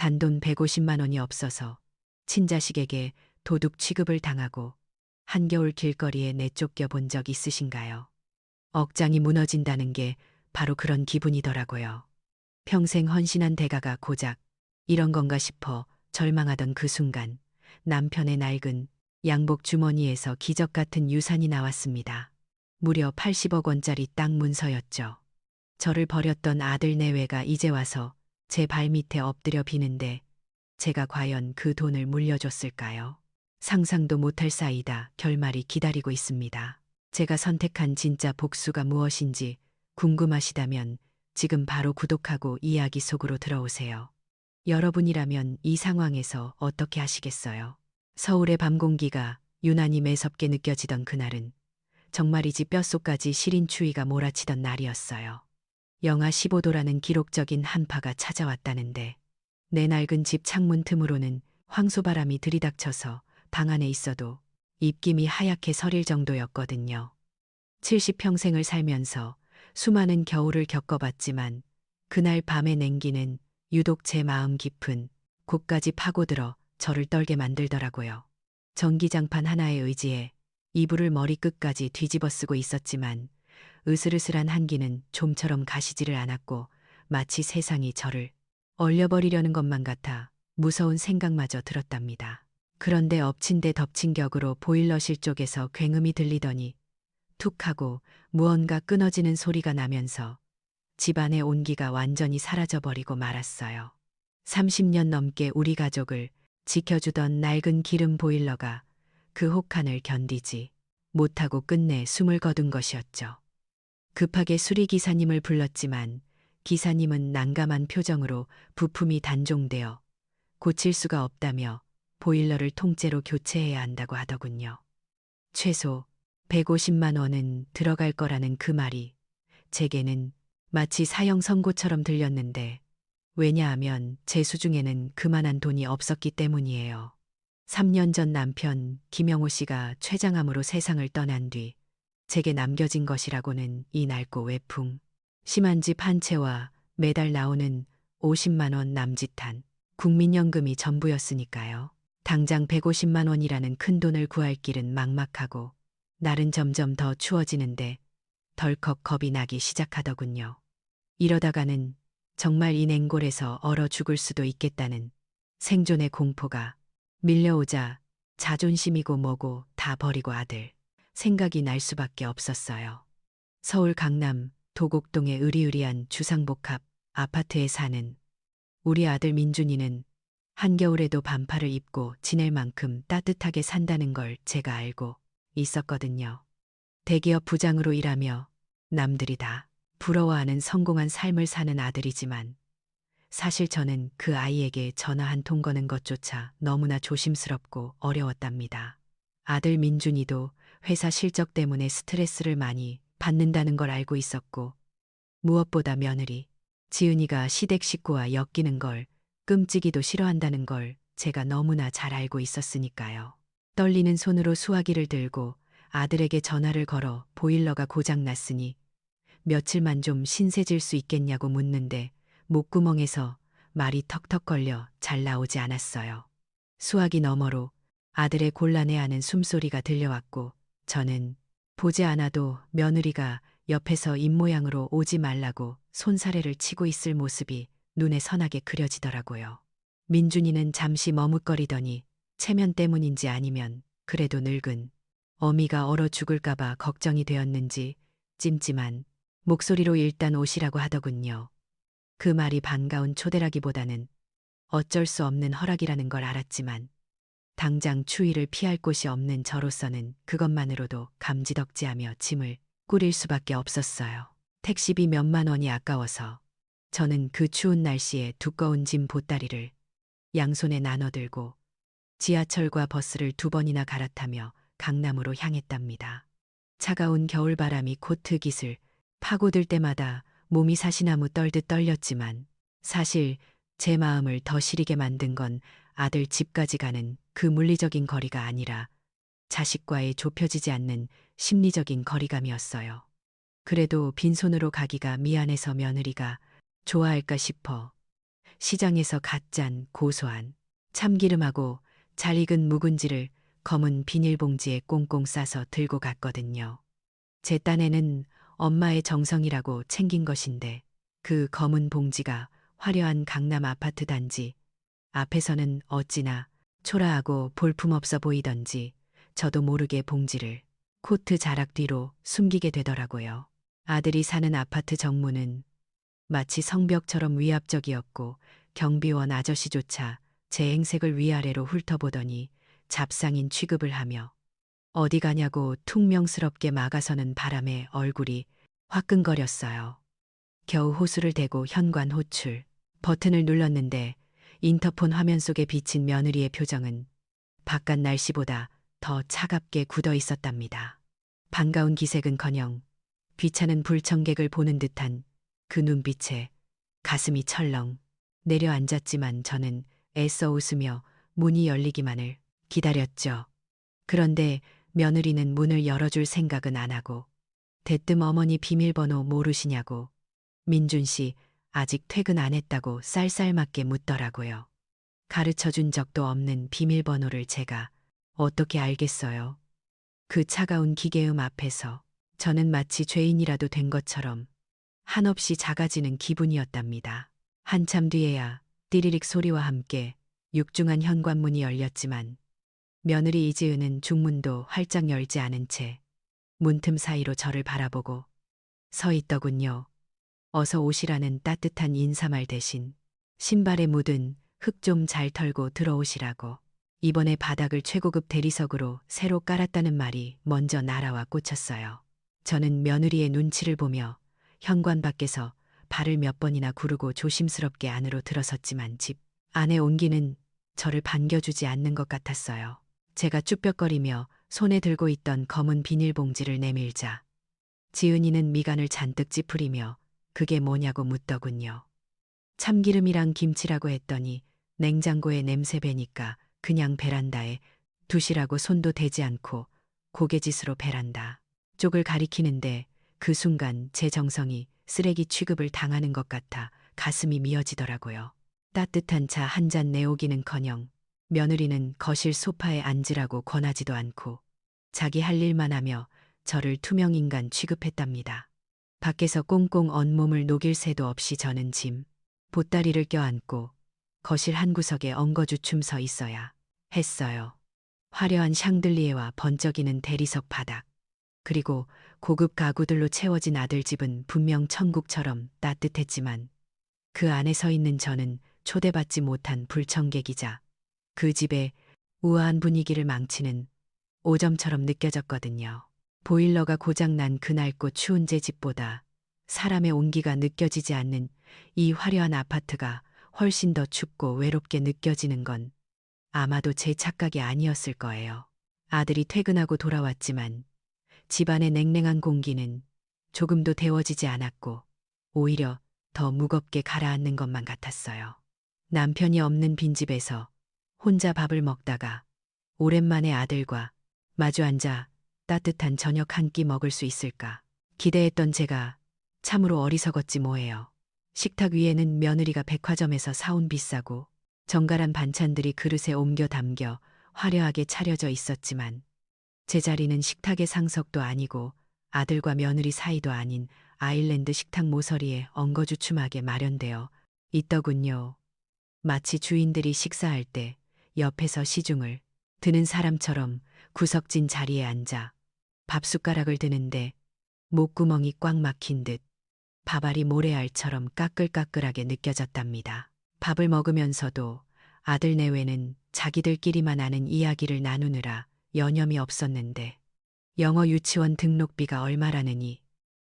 단돈 150만 원이 없어서 친자식에게 도둑 취급을 당하고 한겨울 길거리에 내쫓겨 본 적 있으신가요? 억장이 무너진다는 게 바로 그런 기분이더라고요. 평생 헌신한 대가가 고작 이런 건가 싶어 절망하던 그 순간 남편의 낡은 양복 주머니에서 기적 같은 유산이 나왔습니다. 무려 80억 원짜리 땅 문서였죠. 저를 버렸던 아들 내외가 이제 와서 제 발밑에 엎드려 비는데 제가 과연 그 돈을 물려줬을까요? 상상도 못할 사이다 결말이 기다리고 있습니다. 제가 선택한 진짜 복수가 무엇인지 궁금하시다면 지금 바로 구독하고 이야기 속으로 들어오세요. 여러분이라면 이 상황에서 어떻게 하시겠어요? 서울의 밤 공기가 유난히 매섭게 느껴지던 그날은 정말이지 뼛속까지 시린 추위가 몰아치던 날이었어요. 영하 15도라는 기록적인 한파가 찾아왔다는데 내 낡은 집 창문 틈으로는 황소바람이 들이닥쳐서 방 안에 있어도 입김이 하얗게 서릴 정도였거든요. 70평생을 살면서 수많은 겨울을 겪어봤지만 그날 밤의 냉기는 유독 제 마음 깊은 곳까지 파고들어 저를 떨게 만들더라고요. 전기장판 하나에 의지해 이불을 머리끝까지 뒤집어 쓰고 있었지만 으슬으슬한 한기는 좀처럼 가시지를 않았고 마치 세상이 저를 얼려버리려는 것만 같아 무서운 생각마저 들었답니다. 그런데 엎친 데 덮친 격으로 보일러실 쪽에서 굉음이 들리더니 툭 하고 무언가 끊어지는 소리가 나면서 집안의 온기가 완전히 사라져버리고 말았어요. 30년 넘게 우리 가족을 지켜주던 낡은 기름 보일러가 그 혹한을 견디지 못하고 끝내 숨을 거둔 것이었죠. 급하게 수리기사님을 불렀지만 기사님은 난감한 표정으로 부품이 단종되어 고칠 수가 없다며 보일러를 통째로 교체해야 한다고 하더군요. 최소 150만 원은 들어갈 거라는 그 말이 제게는 마치 사형 선고처럼 들렸는데 왜냐하면 제 수중에는 그만한 돈이 없었기 때문이에요. 3년 전 남편 김영호 씨가 췌장암으로 세상을 떠난 뒤 제게 남겨진 것이라고는 이 낡고 외풍 심한 집 한 채와 매달 나오는 50만 원 남짓한 국민연금이 전부였으니까요. 당장 150만 원이라는 큰 돈을 구할 길은 막막하고 날은 점점 더 추워지는데 덜컥 겁이 나기 시작하더군요. 이러다가는 정말 이 냉골에서 얼어 죽을 수도 있겠다는 생존의 공포가 밀려오자 자존심이고 뭐고 다 버리고 아들 생각이 날 수밖에 없었어요. 서울 강남 도곡동의 으리으리한 주상복합 아파트에 사는 우리 아들 민준이는 한겨울에도 반팔을 입고 지낼 만큼 따뜻하게 산다는 걸 제가 알고 있었거든요. 대기업 부장으로 일하며 남들이 다 부러워하는 성공한 삶을 사는 아들이지만 사실 저는 그 아이에게 전화 한 통 거는 것조차 너무나 조심스럽고 어려웠답니다. 아들 민준이도 회사 실적 때문에 스트레스를 많이 받는다는 걸 알고 있었고 무엇보다 며느리 지은이가 시댁 식구와 엮이는 걸 끔찍이도 싫어한다는 걸 제가 너무나 잘 알고 있었으니까요. 떨리는 손으로 수화기를 들고 아들에게 전화를 걸어 보일러가 고장 났으니 며칠만 좀 신세질 수 있겠냐고 묻는데 목구멍에서 말이 턱턱 걸려 잘 나오지 않았어요. 수화기 너머로 아들의 곤란해하는 숨소리가 들려왔고 저는 보지 않아도 며느리가 옆에서 입모양으로 오지 말라고 손사래를 치고 있을 모습이 눈에 선하게 그려지더라고요. 민준이는 잠시 머뭇거리더니 체면 때문인지 아니면 그래도 늙은 어미가 얼어 죽을까봐 걱정이 되었는지 찜찜한 목소리로 일단 오시라고 하더군요. 그 말이 반가운 초대라기보다는 어쩔 수 없는 허락이라는 걸 알았지만 당장 추위를 피할 곳이 없는 저로서는 그것만으로도 감지덕지하며 짐을 꾸릴 수밖에 없었어요. 택시비 몇만 원이 아까워서 저는 그 추운 날씨에 두꺼운 짐 보따리를 양손에 나눠들고 지하철과 버스를 2번이나 갈아타며 강남으로 향했답니다. 차가운 겨울바람이 코트 깃을 파고들 때마다 몸이 사시나무 떨듯 떨렸지만 사실 제 마음을 더 시리게 만든 건 아들 집까지 가는 그 물리적인 거리가 아니라 자식과의 좁혀지지 않는 심리적인 거리감이었어요. 그래도 빈손으로 가기가 미안해서 며느리가 좋아할까 싶어 시장에서 갓 짠 고소한 참기름하고 잘 익은 묵은지를 검은 비닐봉지에 꽁꽁 싸서 들고 갔거든요. 제 딴에는 엄마의 정성이라고 챙긴 것인데 그 검은 봉지가 화려한 강남 아파트 단지 앞에서는 어찌나 초라하고 볼품없어 보이던지 저도 모르게 봉지를 코트 자락 뒤로 숨기게 되더라고요. 아들이 사는 아파트 정문은 마치 성벽처럼 위압적이었고 경비원 아저씨조차 제 행색을 위아래로 훑어보더니 잡상인 취급을 하며 어디 가냐고 퉁명스럽게 막아서는 바람에 얼굴이 화끈거렸어요. 겨우 호수를 대고 현관 호출 버튼을 눌렀는데 인터폰 화면 속에 비친 며느리의 표정은 바깥 날씨보다 더 차갑게 굳어 있었답니다. 반가운 기색은커녕 귀찮은 불청객을 보는 듯한 그 눈빛에 가슴이 철렁 내려앉았지만 저는 애써 웃으며 문이 열리기만을 기다렸죠. 그런데 며느리는 문을 열어줄 생각은 안 하고 대뜸 어머니 비밀번호 모르시냐고 민준 씨 아직 퇴근 안 했다고 쌀쌀맞게 묻더라고요. 가르쳐 준 적도 없는 비밀번호를 제가 어떻게 알겠어요? 그 차가운 기계음 앞에서 저는 마치 죄인이라도 된 것처럼 한없이 작아지는 기분이었답니다. 한참 뒤에야 띠리릭 소리와 함께 육중한 현관문이 열렸지만 며느리 이지은은 중문도 활짝 열지 않은 채 문틈 사이로 저를 바라보고 서 있더군요. 어서 오시라는 따뜻한 인사말 대신 신발에 묻은 흙 좀 잘 털고 들어오시라고 이번에 바닥을 최고급 대리석으로 새로 깔았다는 말이 먼저 날아와 꽂혔어요. 저는 며느리의 눈치를 보며 현관 밖에서 발을 몇 번이나 구르고 조심스럽게 안으로 들어섰지만 집 안의 온기는 저를 반겨주지 않는 것 같았어요. 제가 쭈뼛거리며 손에 들고 있던 검은 비닐봉지를 내밀자 지은이는 미간을 잔뜩 찌푸리며 그게 뭐냐고 묻더군요. 참기름이랑 김치라고 했더니 냉장고에 냄새 배니까 그냥 베란다에 두시라고 손도 대지 않고 고개짓으로 베란다 쪽을 가리키는데 그 순간 제 정성이 쓰레기 취급을 당하는 것 같아 가슴이 미어지더라고요. 따뜻한 차 한 잔 내오기는커녕 며느리는 거실 소파에 앉으라고 권하지도 않고 자기 할 일만 하며 저를 투명인간 취급했답니다. 밖에서 꽁꽁 언 몸을 녹일 새도 없이 저는 짐 보따리를 껴안고 거실 한 구석에 엉거주춤 서 있어야 했어요. 화려한 샹들리에와 번쩍이는 대리석 바닥 그리고 고급 가구들로 채워진 아들 집은 분명 천국처럼 따뜻했지만 그 안에 서 있는 저는 초대받지 못한 불청객이자 그 집의 우아한 분위기를 망치는 오점처럼 느껴졌거든요. 보일러가 고장난 그 낡고 추운 제 집보다 사람의 온기가 느껴지지 않는 이 화려한 아파트가 훨씬 더 춥고 외롭게 느껴지는 건 아마도 제 착각이 아니었을 거예요. 아들이 퇴근하고 돌아왔지만 집안의 냉랭한 공기는 조금도 데워지지 않았고 오히려 더 무겁게 가라앉는 것만 같았어요. 남편이 없는 빈집에서 혼자 밥을 먹다가 오랜만에 아들과 마주 앉아 따뜻한 저녁 한 끼 먹을 수 있을까 기대했던 제가 참으로 어리석었지 뭐예요. 식탁 위에는 며느리가 백화점에서 사온 비싸고 정갈한 반찬들이 그릇에 옮겨 담겨 화려하게 차려져 있었지만 제 자리는 식탁의 상석도 아니고 아들과 며느리 사이도 아닌 아일랜드 식탁 모서리에 엉거주춤하게 마련되어 있더군요. 마치 주인들이 식사할 때 옆에서 시중을 드는 사람처럼 구석진 자리에 앉아 밥숟가락을 드는데 목구멍이 꽉 막힌 듯 밥알이 모래알처럼 까끌까끌하게 느껴졌답니다. 밥을 먹으면서도 아들 내외는 자기들끼리만 아는 이야기를 나누느라 여념이 없었는데 영어 유치원 등록비가 얼마라느니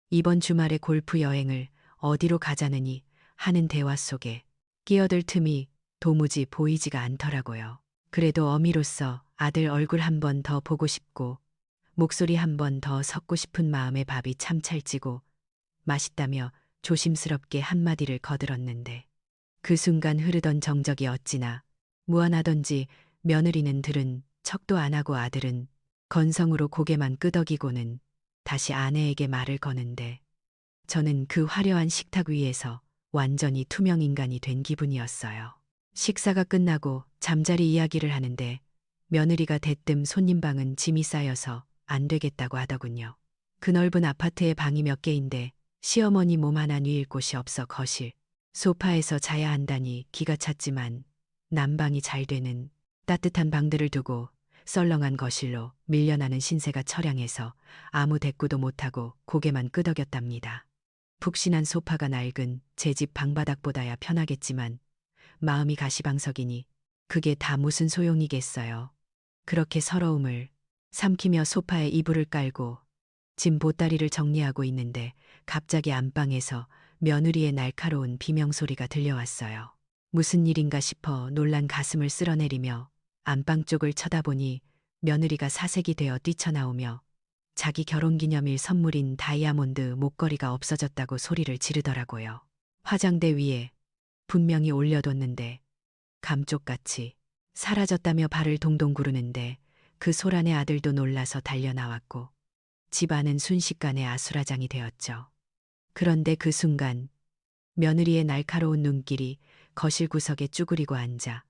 이번 주말에 골프 여행을 어디로 가자느니 하는 대화 속에 끼어들 틈이 도무지 보이지가 않더라고요. 그래도 어미로서 아들 얼굴 한 번 더 보고 싶고 목소리 한 번 더 섞고 싶은 마음에 밥이 참 찰지고 맛있다며 조심스럽게 한마디를 거들었는데 그 순간 흐르던 정적이 어찌나 무한하던지 며느리는 들은 척도 안 하고 아들은 건성으로 고개만 끄덕이고는 다시 아내에게 말을 거는데 저는 그 화려한 식탁 위에서 완전히 투명 인간이 된 기분이었어요. 식사가 끝나고 잠자리 이야기를 하는데 며느리가 대뜸 손님 방은 짐이 쌓여서 안 되겠다고 하더군요. 그 넓은 아파트에 방이 몇 개인데 시어머니 몸 하나 누일 곳이 없어 거실, 소파에서 자야 한다니 기가 찼지만 난방이 잘 되는 따뜻한 방들을 두고 썰렁한 거실로 밀려나는 신세가 처량해서 아무 대꾸도 못하고 고개만 끄덕였답니다. 푹신한 소파가 낡은 제 집 방바닥보다야 편하겠지만 마음이 가시방석이니 그게 다 무슨 소용이겠어요. 그렇게 서러움을 삼키며 소파에 이불을 깔고 짐 보따리를 정리하고 있는데 갑자기 안방에서 며느리의 날카로운 비명소리가 들려왔어요. 무슨 일인가 싶어 놀란 가슴을 쓸어내리며 안방 쪽을 쳐다보니 며느리가 사색이 되어 뛰쳐나오며 자기 결혼기념일 선물인 다이아몬드 목걸이가 없어졌다고 소리를 지르더라고요. 화장대 위에 분명히 올려뒀는데 감쪽같이 사라졌다며 발을 동동 구르는데 그 소란에 아들도 놀라서 달려나왔고 집안은 순식간에 아수라장이 되었죠. 그런데 그 순간 며느리의 날카로운 눈길이 거실 구석에 쭈그리고 앉아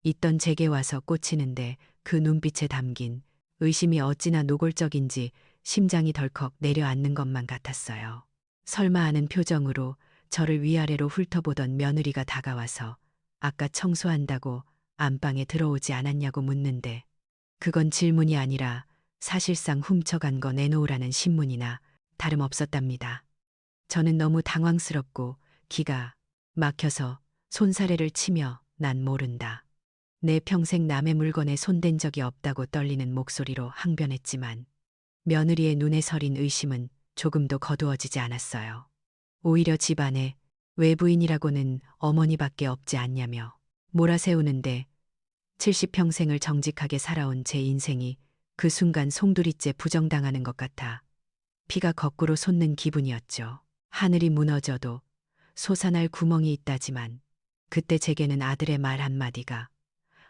있던 제게 와서 꽂히는데 그 눈빛에 담긴 의심이 어찌나 노골적인지 심장이 덜컥 내려앉는 것만 같았어요. 설마 하는 표정으로 저를 위아래로 훑어보던 며느리가 다가와서 아까 청소한다고 안방에 들어오지 않았냐고 묻는데 그건 질문이 아니라 사실상 훔쳐간 거 내놓으라는 신문이나 다름없었답니다. 저는 너무 당황스럽고 기가 막혀서 손사래를 치며 난 모른다. 내 평생 남의 물건에 손댄 적이 없다고 떨리는 목소리로 항변했지만 며느리의 눈에 서린 의심은 조금도 거두어지지 않았어요. 오히려 집안에 외부인이라고는 어머니밖에 없지 않냐며 몰아세우는데 70평생을 정직하게 살아온 제 인생이 그 순간 송두리째 부정당하는 것 같아 피가 거꾸로 솟는 기분이었죠. 하늘이 무너져도 솟아날 구멍이 있다지만 그때 제게는 아들의 말 한마디가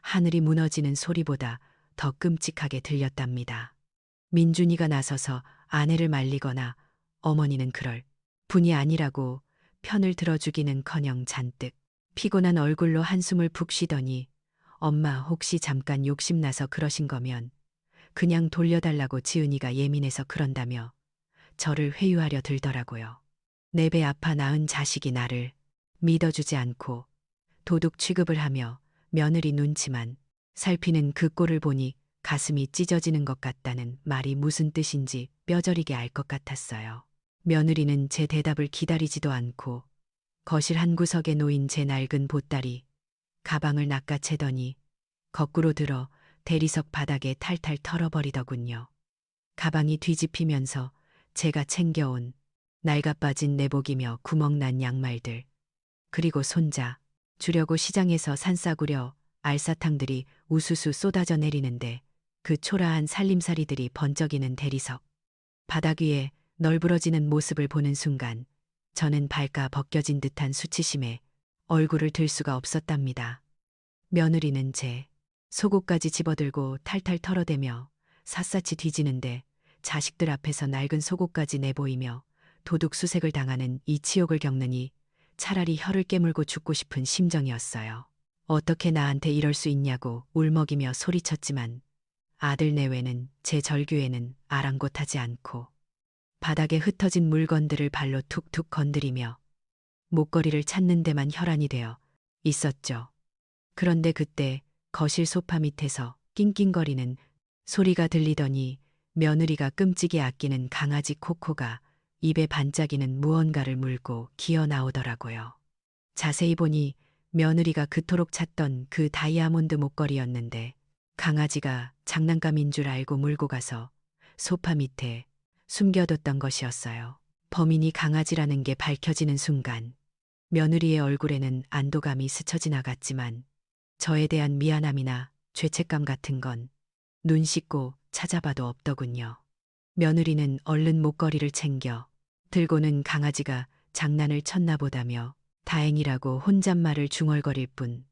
하늘이 무너지는 소리보다 더 끔찍하게 들렸답니다. 민준이가 나서서 아내를 말리거나 어머니는 그럴 분이 아니라고 편을 들어주기는커녕 잔뜩 피곤한 얼굴로 한숨을 푹 쉬더니 엄마 혹시 잠깐 욕심나서 그러신 거면 그냥 돌려달라고 지은이가 예민해서 그런다며 저를 회유하려 들더라고요. 내 배 아파 낳은 자식이 나를 믿어주지 않고 도둑 취급을 하며 며느리 눈치만 살피는 그 꼴을 보니 가슴이 찢어지는 것 같다는 말이 무슨 뜻인지 뼈저리게 알 것 같았어요. 며느리는 제 대답을 기다리지도 않고 거실 한 구석에 놓인 제 낡은 보따리, 가방을 낚아채더니 거꾸로 들어 대리석 바닥에 탈탈 털어버리더군요. 가방이 뒤집히면서 제가 챙겨온 낡아빠진 내복이며 구멍난 양말들, 그리고 손자 주려고 시장에서 산싸구려 알사탕들이 우수수 쏟아져 내리는데 그 초라한 살림살이들이 번쩍이는 대리석 바닥 위에 널브러지는 모습을 보는 순간 저는 발가 벗겨진 듯한 수치심에 얼굴을 들 수가 없었답니다. 며느리는 제 속옷까지 집어들고 탈탈 털어대며 샅샅이 뒤지는데 자식들 앞에서 낡은 속옷까지 내보이며 도둑 수색을 당하는 이 치욕을 겪느니 차라리 혀를 깨물고 죽고 싶은 심정이었어요. 어떻게 나한테 이럴 수 있냐고 울먹이며 소리쳤지만 아들 내외는 제 절규에는 아랑곳하지 않고 바닥에 흩어진 물건들을 발로 툭툭 건드리며 목걸이를 찾는 데만 혈안이 되어 있었죠. 그런데 그때 거실 소파 밑에서 낑낑거리는 소리가 들리더니 며느리가 끔찍이 아끼는 강아지 코코가 입에 반짝이는 무언가를 물고 기어 나오더라고요. 자세히 보니 며느리가 그토록 찾던 그 다이아몬드 목걸이였는데 강아지가 장난감인 줄 알고 물고 가서 소파 밑에 숨겨뒀던 것이었어요. 범인이 강아지라는 게 밝혀지는 순간 며느리의 얼굴에는 안도감이 스쳐 지나갔지만 저에 대한 미안함이나 죄책감 같은 건 눈 씻고 찾아봐도 없더군요. 며느리는 얼른 목걸이를 챙겨 들고는 강아지가 장난을 쳤나 보다며 다행이라고 혼잣말을 중얼거릴 뿐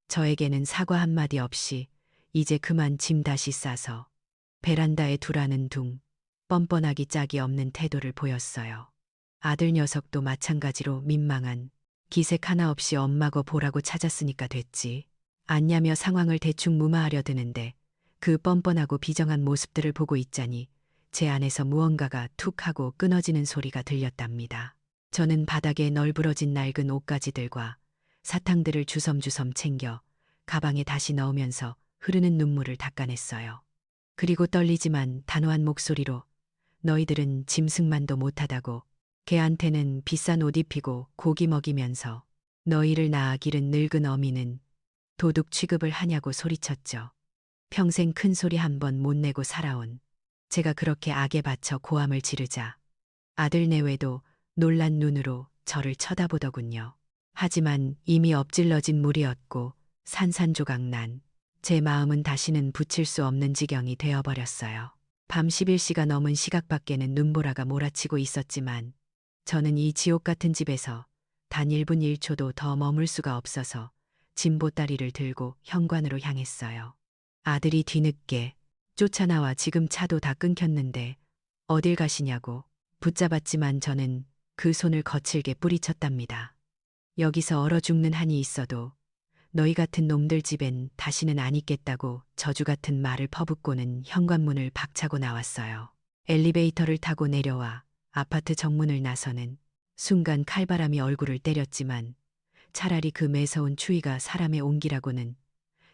저에게는 사과 한마디 없이 이제 그만 짐 다시 싸서 베란다에 두라는 둥 뻔뻔하기 짝이 없는 태도를 보였어요. 아들 녀석도 마찬가지로 민망한 기색 하나 없이 엄마 거 보라고 찾았으니까 됐지. 않냐며 상황을 대충 무마하려 드는데 그 뻔뻔하고 비정한 모습들을 보고 있자니 제 안에서 무언가가 툭 하고 끊어지는 소리가 들렸답니다. 저는 바닥에 널브러진 낡은 옷가지들과 사탕들을 주섬주섬 챙겨 가방에 다시 넣으면서 흐르는 눈물을 닦아냈어요. 그리고 떨리지만 단호한 목소리로 너희들은 짐승만도 못하다고 개한테는 비싼 옷 입히고 고기 먹이면서 너희를 낳아 기른 늙은 어미는 도둑 취급을 하냐고 소리쳤죠. 평생 큰 소리 한 번 못 내고 살아온 제가 그렇게 악에 바쳐 고함을 지르자 아들 내외도 놀란 눈으로 저를 쳐다보더군요. 하지만 이미 엎질러진 물이었고 산산조각 난 제 마음은 다시는 붙일 수 없는 지경이 되어버렸어요. 밤 11시가 넘은 시각 밖에는 눈보라가 몰아치고 있었지만 저는 이 지옥 같은 집에서 단 1분 1초도 더 머물 수가 없어서 짐보따리를 들고 현관으로 향했어요. 아들이 뒤늦게 쫓아나와 지금 차도 다 끊겼는데 어딜 가시냐고 붙잡았지만 저는 그 손을 거칠게 뿌리쳤답니다. 여기서 얼어 죽는 한이 있어도 너희 같은 놈들 집엔 다시는 안 있겠다고 저주 같은 말을 퍼붓고는 현관문을 박차고 나왔어요. 엘리베이터를 타고 내려와 아파트 정문을 나서는 순간 칼바람이 얼굴을 때렸지만 차라리 그 매서운 추위가 사람의 온기라고는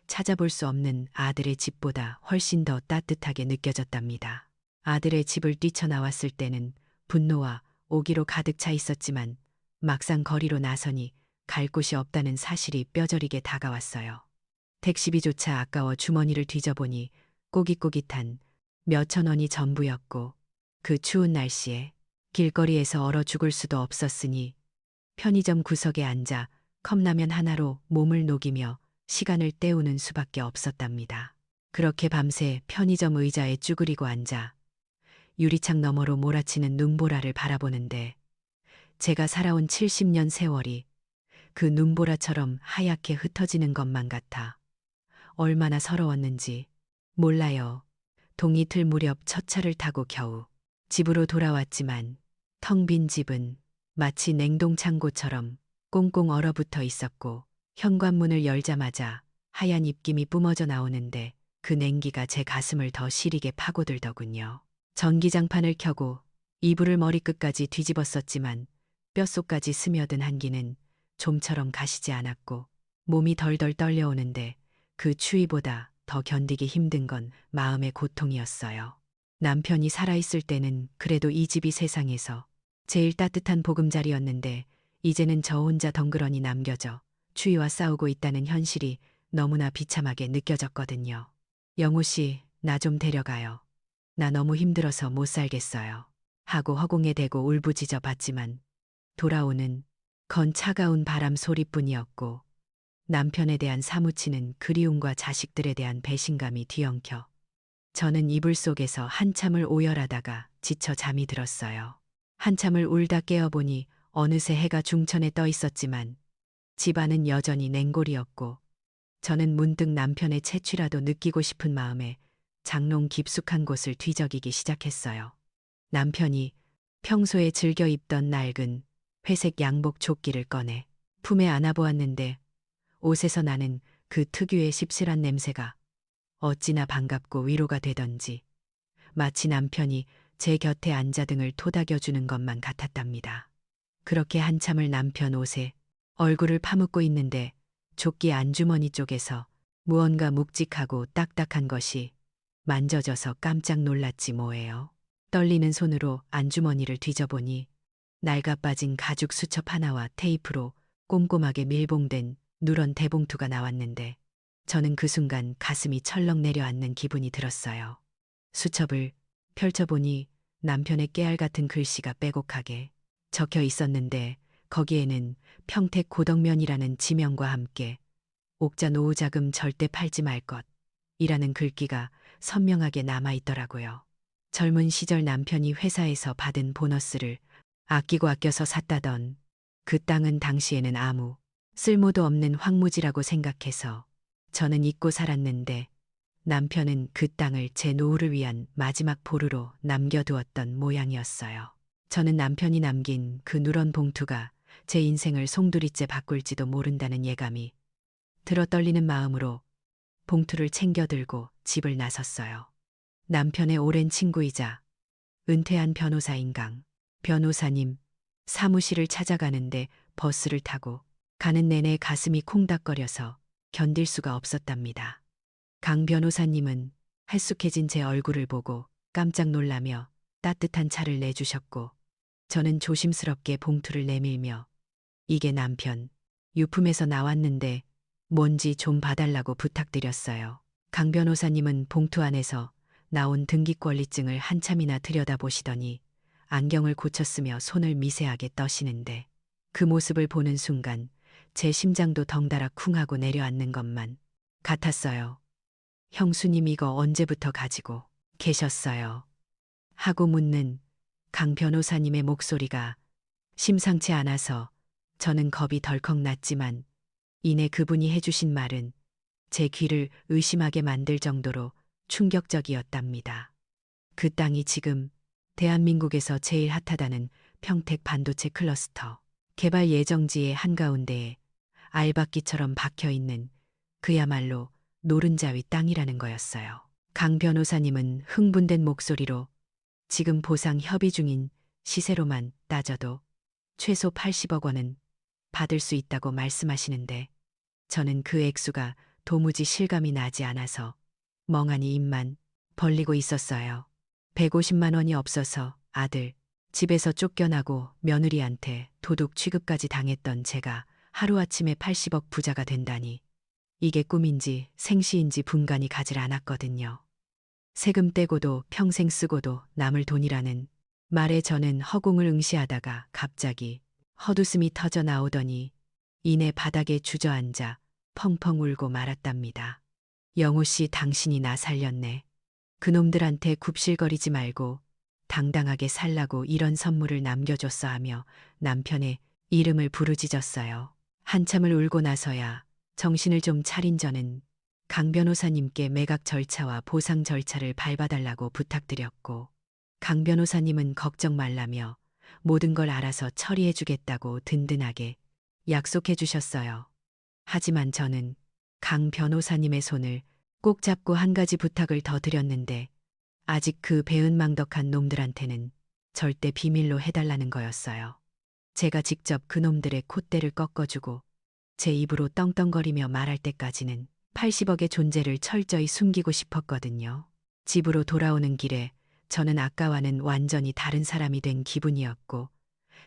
찾아볼 수 없는 아들의 집보다 훨씬 더 따뜻하게 느껴졌답니다. 아들의 집을 뛰쳐나왔을 때는 분노와 오기로 가득 차 있었지만 막상 거리로 나서니 갈 곳이 없다는 사실이 뼈저리게 다가왔어요. 택시비조차 아까워 주머니를 뒤져보니 꼬깃꼬깃한 몇천 원이 전부였고 그 추운 날씨에 길거리에서 얼어 죽을 수도 없었으니 편의점 구석에 앉아 컵라면 하나로 몸을 녹이며 시간을 때우는 수밖에 없었답니다. 그렇게 밤새 편의점 의자에 쭈그리고 앉아 유리창 너머로 몰아치는 눈보라를 바라보는데 제가 살아온 70년 세월이 그 눈보라처럼 하얗게 흩어지는 것만 같아 얼마나 서러웠는지 몰라요. 동이틀 무렵 첫 차를 타고 겨우 집으로 돌아왔지만 텅 빈 집은 마치 냉동창고처럼 꽁꽁 얼어붙어 있었고 현관문을 열자마자 하얀 입김이 뿜어져 나오는데 그 냉기가 제 가슴을 더 시리게 파고들더군요. 전기장판을 켜고 이불을 머리끝까지 뒤집었었지만 뼛속까지 스며든 한기는 좀처럼 가시지 않았고 몸이 덜덜 떨려오는데 그 추위보다 더 견디기 힘든 건 마음의 고통이었어요. 남편이 살아있을 때는 그래도 이 집이 세상에서 제일 따뜻한 보금자리였는데 이제는 저 혼자 덩그러니 남겨져 추위와 싸우고 있다는 현실이 너무나 비참하게 느껴졌거든요. 영우 씨, 나 좀 데려가요. 나 너무 힘들어서 못 살겠어요. 하고 허공에 대고 울부짖어 봤지만 돌아오는 건 차가운 바람 소리뿐이었고 남편에 대한 사무치는 그리움과 자식들에 대한 배신감이 뒤엉켜 저는 이불 속에서 한참을 오열하다가 지쳐 잠이 들었어요. 한참을 울다 깨어보니 어느새 해가 중천에 떠 있었지만 집안은 여전히 냉골이었고 저는 문득 남편의 채취라도 느끼고 싶은 마음에 장롱 깊숙한 곳을 뒤적이기 시작했어요. 남편이 평소에 즐겨 입던 낡은 회색 양복 조끼를 꺼내 품에 안아보았는데 옷에서 나는 그 특유의 씁쓸한 냄새가 어찌나 반갑고 위로가 되던지 마치 남편이 제 곁에 앉아 등을 토닥여주는 것만 같았답니다. 그렇게 한참을 남편 옷에 얼굴을 파묻고 있는데 조끼 안주머니 쪽에서 무언가 묵직하고 딱딱한 것이 만져져서 깜짝 놀랐지 뭐예요. 떨리는 손으로 안주머니를 뒤져보니 낡아 빠진 가죽 수첩 하나와 테이프로 꼼꼼하게 밀봉된 누런 대봉투가 나왔는데 저는 그 순간 가슴이 철렁 내려앉는 기분이 들었어요. 수첩을 펼쳐보니 남편의 깨알 같은 글씨가 빼곡하게 적혀 있었는데 거기에는 평택 고덕면이라는 지명과 함께 옥자 노후자금 절대 팔지 말 것이라는 글귀가 선명하게 남아있더라고요. 젊은 시절 남편이 회사에서 받은 보너스를 아끼고 아껴서 샀다던 그 땅은 당시에는 아무 쓸모도 없는 황무지라고 생각해서 저는 잊고 살았는데 남편은 그 땅을 제 노후를 위한 마지막 보루로 남겨두었던 모양이었어요. 저는 남편이 남긴 그 누런 봉투가 제 인생을 송두리째 바꿀지도 모른다는 예감이 들어 떨리는 마음으로 봉투를 챙겨 들고 집을 나섰어요. 남편의 오랜 친구이자 은퇴한 변호사인 강 변호사님 사무실을 찾아가는데 버스를 타고 가는 내내 가슴이 콩닥거려서 견딜 수가 없었답니다. 강 변호사님은 헬쑥해진 제 얼굴을 보고 깜짝 놀라며 따뜻한 차를 내주셨고 저는 조심스럽게 봉투를 내밀며 이게 남편 유품에서 나왔는데 뭔지 좀 봐달라고 부탁드렸어요. 강 변호사님은 봉투 안에서 나온 등기권리증을 한참이나 들여다보시더니 안경을 고쳤으며 손을 미세하게 떠시는데 그 모습을 보는 순간 제 심장도 덩달아 쿵하고 내려앉는 것만 같았어요. 형수님 이거 언제부터 가지고 계셨어요? 하고 묻는 강 변호사님의 목소리가 심상치 않아서 저는 겁이 덜컥 났지만 이내 그분이 해주신 말은 제 귀를 의심하게 만들 정도로 충격적이었답니다. 그 땅이 지금 대한민국에서 제일 핫하다는 평택 반도체 클러스터 개발 예정지의 한가운데에 알박기처럼 박혀있는 그야말로 노른자위 땅이라는 거였어요. 강 변호사님은 흥분된 목소리로 지금 보상 협의 중인 시세로만 따져도 최소 80억 원은 받을 수 있다고 말씀하시는데 저는 그 액수가 도무지 실감이 나지 않아서 멍하니 입만 벌리고 있었어요. 150만 원이 없어서 아들 집에서 쫓겨나고 며느리한테 도둑 취급까지 당했던 제가 하루아침에 80억 부자가 된다니 이게 꿈인지 생시인지 분간이 가질 않았거든요. 세금 떼고도 평생 쓰고도 남을 돈이라는 말에 저는 허공을 응시하다가 갑자기 헛웃음이 터져 나오더니 이내 바닥에 주저앉아 펑펑 울고 말았답니다. 영호 씨 당신이 나 살렸네. 그놈들한테 굽실거리지 말고 당당하게 살라고 이런 선물을 남겨줬어 하며 남편의 이름을 부르짖었어요. 한참을 울고 나서야 정신을 좀 차린 저는 강 변호사님께 매각 절차와 보상 절차를 밟아달라고 부탁드렸고 강 변호사님은 걱정 말라며 모든 걸 알아서 처리해주겠다고 든든하게 약속해 주셨어요. 하지만 저는 강 변호사님의 손을 꼭 잡고 한 가지 부탁을 더 드렸는데 아직 그 배은망덕한 놈들한테는 절대 비밀로 해달라는 거였어요. 제가 직접 그놈들의 콧대를 꺾어주고 제 입으로 떵떵거리며 말할 때까지는 80억의 존재를 철저히 숨기고 싶었거든요. 집으로 돌아오는 길에 저는 아까와는 완전히 다른 사람이 된 기분이었고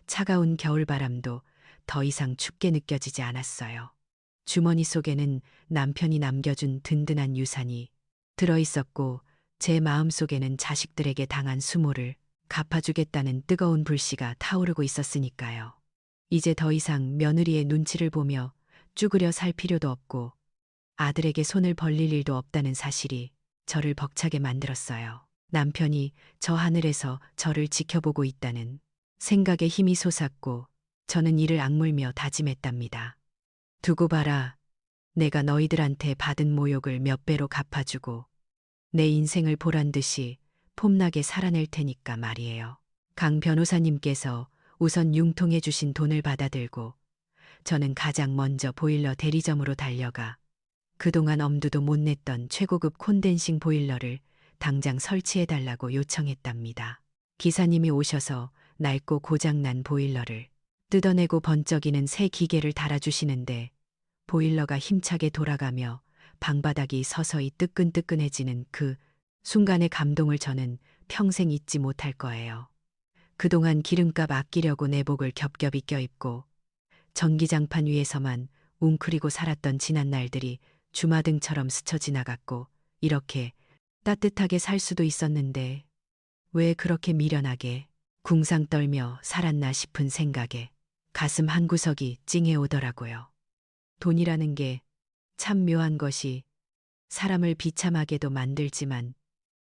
차가운 겨울바람도 더 이상 춥게 느껴지지 않았어요. 주머니 속에는 남편이 남겨준 든든한 유산이 들어있었고 제 마음속에는 자식들에게 당한 수모를 갚아주겠다는 뜨거운 불씨가 타오르고 있었으니까요. 이제 더 이상 며느리의 눈치를 보며 쭈그려 살 필요도 없고 아들에게 손을 벌릴 일도 없다는 사실이 저를 벅차게 만들었어요. 남편이 저 하늘에서 저를 지켜보고 있다는 생각에 힘이 솟았고 저는 이를 악물며 다짐했답니다. 두고 봐라. 내가 너희들한테 받은 모욕을 몇 배로 갚아주고 내 인생을 보란 듯이 폼나게 살아낼 테니까 말이에요. 강 변호사님께서 우선 융통해 주신 돈을 받아들고 저는 가장 먼저 보일러 대리점으로 달려가 그동안 엄두도 못 냈던 최고급 콘덴싱 보일러를 당장 설치해달라고 요청했답니다. 기사님이 오셔서 낡고 고장난 보일러를 뜯어내고 번쩍이는 새 기계를 달아주시는데 보일러가 힘차게 돌아가며 방바닥이 서서히 뜨끈뜨끈해지는 그 순간의 감동을 저는 평생 잊지 못할 거예요. 그동안 기름값 아끼려고 내복을 겹겹이 껴입고 전기장판 위에서만 웅크리고 살았던 지난 날들이 주마등처럼 스쳐 지나갔고 이렇게 따뜻하게 살 수도 있었는데 왜 그렇게 미련하게 궁상 떨며 살았나 싶은 생각에 가슴 한구석이 찡해 오더라고요. 돈이라는 게 참 묘한 것이 사람을 비참하게도 만들지만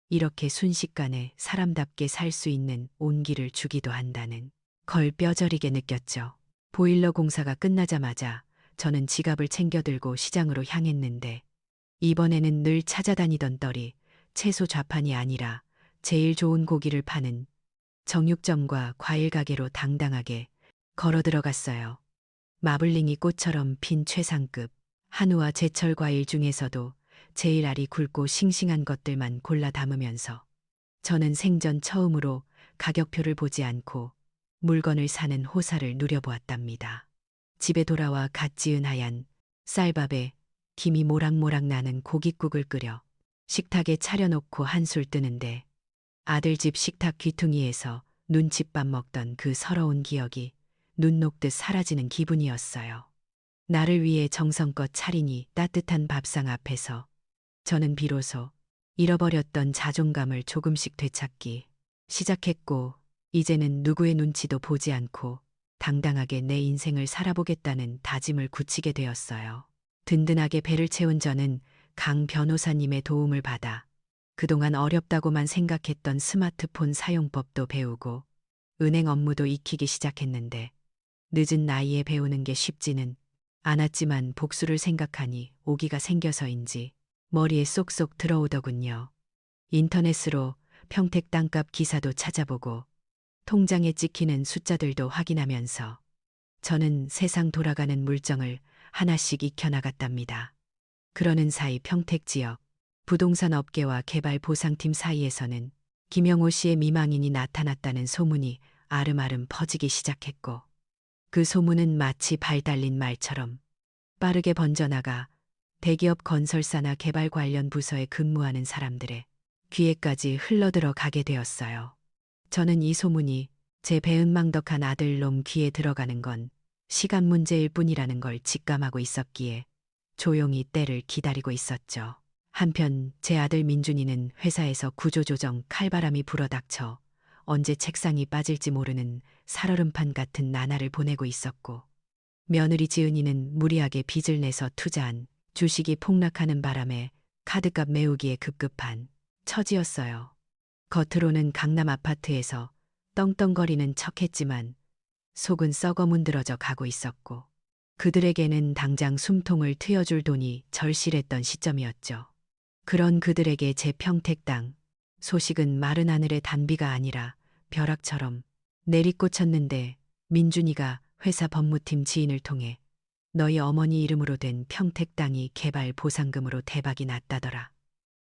이렇게 순식간에 사람답게 살 수 있는 온기를 주기도 한다는 걸 뼈저리게 느꼈죠. 보일러 공사가 끝나자마자 저는 지갑을 챙겨들고 시장으로 향했는데 이번에는 늘 찾아다니던 떨이 채소 좌판이 아니라 제일 좋은 고기를 파는 정육점과 과일 가게로 당당하게 걸어 들어갔어요. 마블링이 꽃처럼 핀 최상급 한우와 제철 과일 중에서도 제일 알이 굵고 싱싱한 것들만 골라 담으면서 저는 생전 처음으로 가격표를 보지 않고 물건을 사는 호사를 누려보았답니다. 집에 돌아와 갓 지은 하얀 쌀밥에 김이 모락모락 나는 고깃국을 끓여 식탁에 차려놓고 한술 뜨는데 아들 집 식탁 귀퉁이에서 눈칫밥 먹던 그 서러운 기억이 눈 녹듯 사라지는 기분이었어요. 나를 위해 정성껏 차리니 따뜻한 밥상 앞에서 저는 비로소 잃어버렸던 자존감을 조금씩 되찾기 시작했고, 이제는 누구의 눈치도 보지 않고 당당하게 내 인생을 살아보겠다는 다짐을 굳히게 되었어요. 든든하게 배를 채운 저는 강 변호사님의 도움을 받아 그동안 어렵다고만 생각했던 스마트폰 사용법도 배우고 은행 업무도 익히기 시작했는데 늦은 나이에 배우는 게 쉽지는 않았지만 복수를 생각하니 오기가 생겨서인지 머리에 쏙쏙 들어오더군요. 인터넷으로 평택 땅값 기사도 찾아보고 통장에 찍히는 숫자들도 확인하면서 저는 세상 돌아가는 물정을 하나씩 익혀나갔답니다. 그러는 사이 평택 지역 부동산 업계와 개발 보상팀 사이에서는 김영호 씨의 미망인이 나타났다는 소문이 아름아름 퍼지기 시작했고, 그 소문은 마치 발 달린 말처럼 빠르게 번져나가 대기업 건설사나 개발 관련 부서에 근무하는 사람들의 귀에까지 흘러들어 가게 되었어요. 저는 이 소문이 제 배은망덕한 아들놈 귀에 들어가는 건 시간 문제일 뿐이라는 걸 직감하고 있었기에 조용히 때를 기다리고 있었죠. 한편 제 아들 민준이는 회사에서 구조조정 칼바람이 불어닥쳐 언제 책상이 빠질지 모르는 살얼음판 같은 나날을 보내고 있었고, 며느리 지은이는 무리하게 빚을 내서 투자한 주식이 폭락하는 바람에 카드값 메우기에 급급한 처지였어요. 겉으로는 강남 아파트에서 떵떵거리는 척했지만 속은 썩어 문드러져 가고 있었고, 그들에게는 당장 숨통을 트여줄 돈이 절실했던 시점이었죠. 그런 그들에게 제 평택 땅 소식은 마른 하늘의 단비가 아니라 벼락처럼 내리꽂혔는데, 민준이가 회사 법무팀 지인을 통해 너희 어머니 이름으로 된 평택 땅이 개발 보상금으로 대박이 났다더라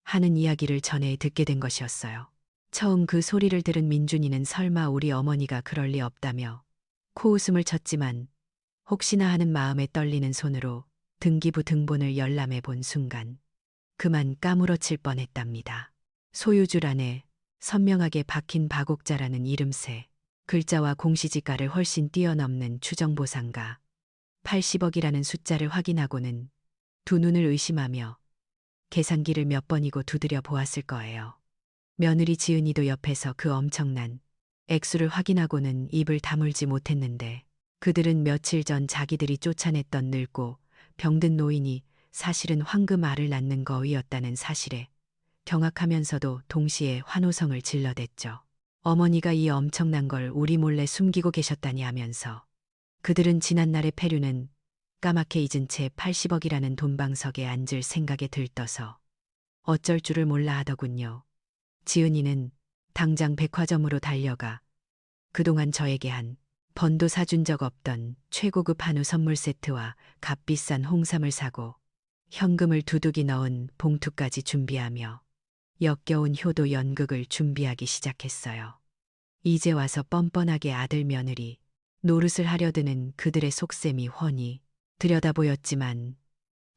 하는 이야기를 전해 듣게 된 것이었어요. 처음 그 소리를 들은 민준이는 설마 우리 어머니가 그럴 리 없다며 코웃음을 쳤지만 혹시나 하는 마음에 떨리는 손으로 등기부 등본을 열람해 본 순간 그만 까무러칠 뻔했답니다. 소유주란에 선명하게 박힌 박옥자라는 이름새, 글자와 공시지가를 훨씬 뛰어넘는 추정보상가 80억이라는 숫자를 확인하고는 두 눈을 의심하며 계산기를 몇 번이고 두드려 보았을 거예요. 며느리 지은이도 옆에서 그 엄청난 액수를 확인하고는 입을 다물지 못했는데, 그들은 며칠 전 자기들이 쫓아냈던 늙고 병든 노인이 사실은 황금알을 낳는 거위였다는 사실에 경악하면서도 동시에 환호성을 질러댔죠. 어머니가 이 엄청난 걸 우리 몰래 숨기고 계셨다니 하면서 그들은 지난날의 폐륜은 까맣게 잊은 채 80억이라는 돈방석에 앉을 생각에 들떠서 어쩔 줄을 몰라 하더군요. 지은이는 당장 백화점으로 달려가 그동안 저에게 한 번도 사준 적 없던 최고급 한우 선물 세트와 값비싼 홍삼을 사고 현금을 두둑이 넣은 봉투까지 준비하며 역겨운 효도 연극을 준비하기 시작했어요. 이제 와서 뻔뻔하게 아들 며느리 노릇을 하려드는 그들의 속셈이 훤히 들여다보였지만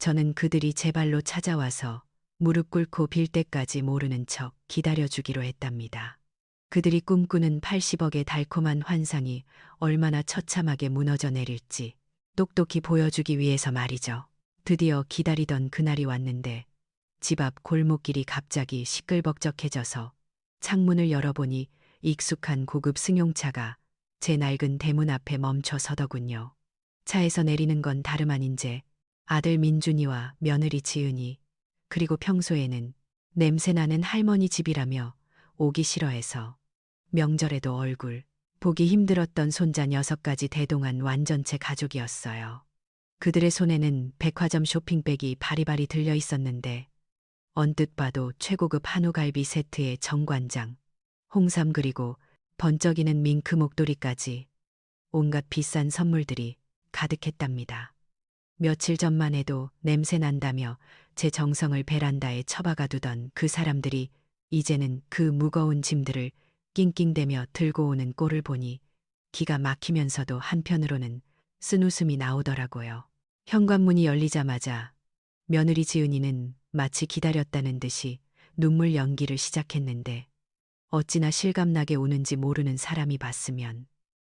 저는 그들이 제 발로 찾아와서 무릎 꿇고 빌 때까지 모르는 척 기다려주기로 했답니다. 그들이 꿈꾸는 80억의 달콤한 환상이 얼마나 처참하게 무너져 내릴지 똑똑히 보여주기 위해서 말이죠. 드디어 기다리던 그날이 왔는데 집 앞 골목길이 갑자기 시끌벅적해져서 창문을 열어보니 익숙한 고급 승용차가 제 낡은 대문 앞에 멈춰 서더군요. 차에서 내리는 건 다름 아닌 제 아들 민준이와 며느리 지은이, 그리고 평소에는 냄새나는 할머니 집이라며 오기 싫어해서 명절에도 얼굴 보기 힘들었던 손자 6가지 대동한 완전체 가족이었어요. 그들의 손에는 백화점 쇼핑백이 바리바리 들려 있었는데 언뜻 봐도 최고급 한우갈비 세트에 정관장, 홍삼 그리고 번쩍이는 밍크 목도리까지 온갖 비싼 선물들이 가득했답니다. 며칠 전만 해도 냄새 난다며 제 정성을 베란다에 처박아 두던 그 사람들이 이제는 그 무거운 짐들을 낑낑대며 들고 오는 꼴을 보니 기가 막히면서도 한편으로는 쓴웃음이 나오더라고요. 현관문이 열리자마자 며느리 지은이는 마치 기다렸다는 듯이 눈물 연기를 시작했는데 어찌나 실감나게 우는지 모르는 사람이 봤으면